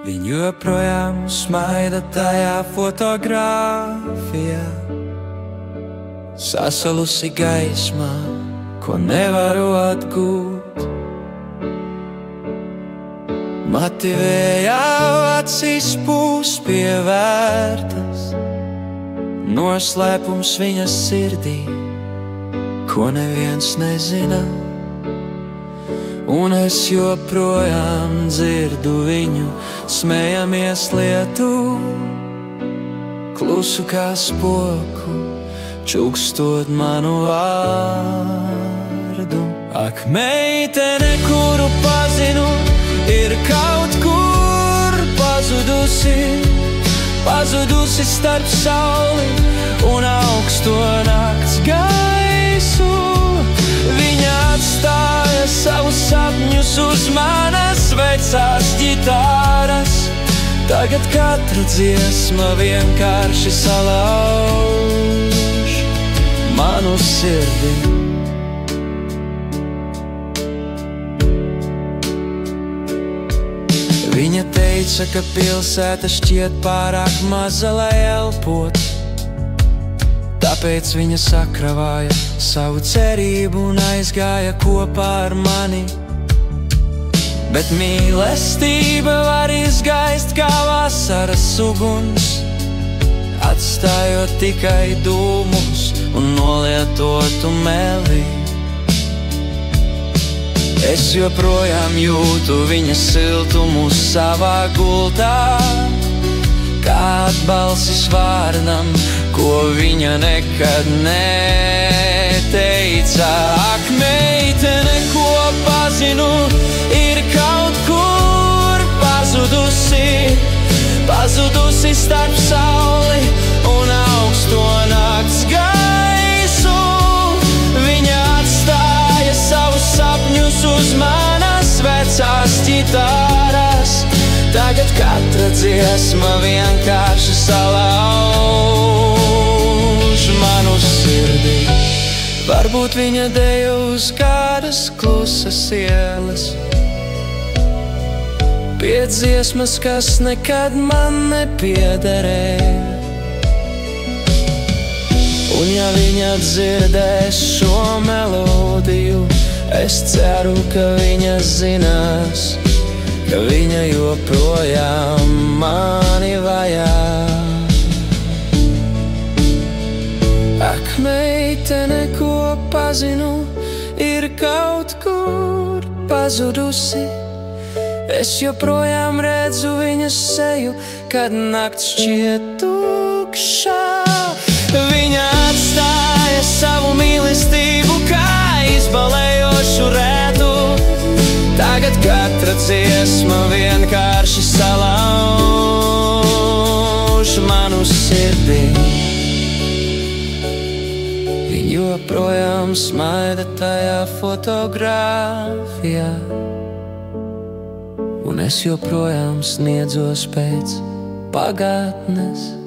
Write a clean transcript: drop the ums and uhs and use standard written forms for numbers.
Viņa joprojām smaida tajā fotogrāfijā, sasalusi gaismā, ko nevaru atgūt. Mati vējā acīs pūs pievērtas, noslēpums viņas sirdī, ko neviens nezina. Un es joprojām dzirdu viņu, smējamies lietu, klusu kā spoku, čukstot manu vārdu. Ak, meitene, kuru pazinu, ir kaut kur pazudusi, pazudusi starp sauli un augsto nakts gaisu. Viņa atstāja savus sapņus uz manas vecās ģitāras. Tagad katra dziesma vienkārši salauž manu sirdi. Viņa teica, ka pilsēta šķiet pārāk maza, lai elpot. Tāpēc viņa sakravāja savu cerību un aizgāja kopā ar mani. Bet mīlestība var izgaist kā vasaras uguns, atstājot tikai dūmus un nolietotu meli. Es joprojām jūtu viņas siltumu savā gultā, kā atbalsis vārnam, ko viņa nekad neteica. Ak, meitene, ko pazinu, ir kaut kur pazudusi, pazudusi starp sauli un augsto nakts gaisu. Viņa atstāja savus sapņus uz manas vecās ģitāras. Tagad katra dziesma vienkārši salauž manu sirdi. Varbūt viņa deja uz kādas klusas ielas, pie dziesmas, kas nekad man nepiederēja. Un ja viņa dzirdēs šo melodiju, es ceru, ka viņa zinās, ka viņa joprojām mani vajā. Ak, meitene, ko pazinu, ir kaut kur pazudusi. Es joprojām redzu viņas seju, kad nakts šķiet tukšā. Viņa atstāja savu mīlestību kā izbalējošu rētu. Tagad katra dziesma vienkārši salauž manu sirdi. Viņa joprojām smaida tajā fotogrāfijā, un es joprojām sniedzos pēc pagātnes.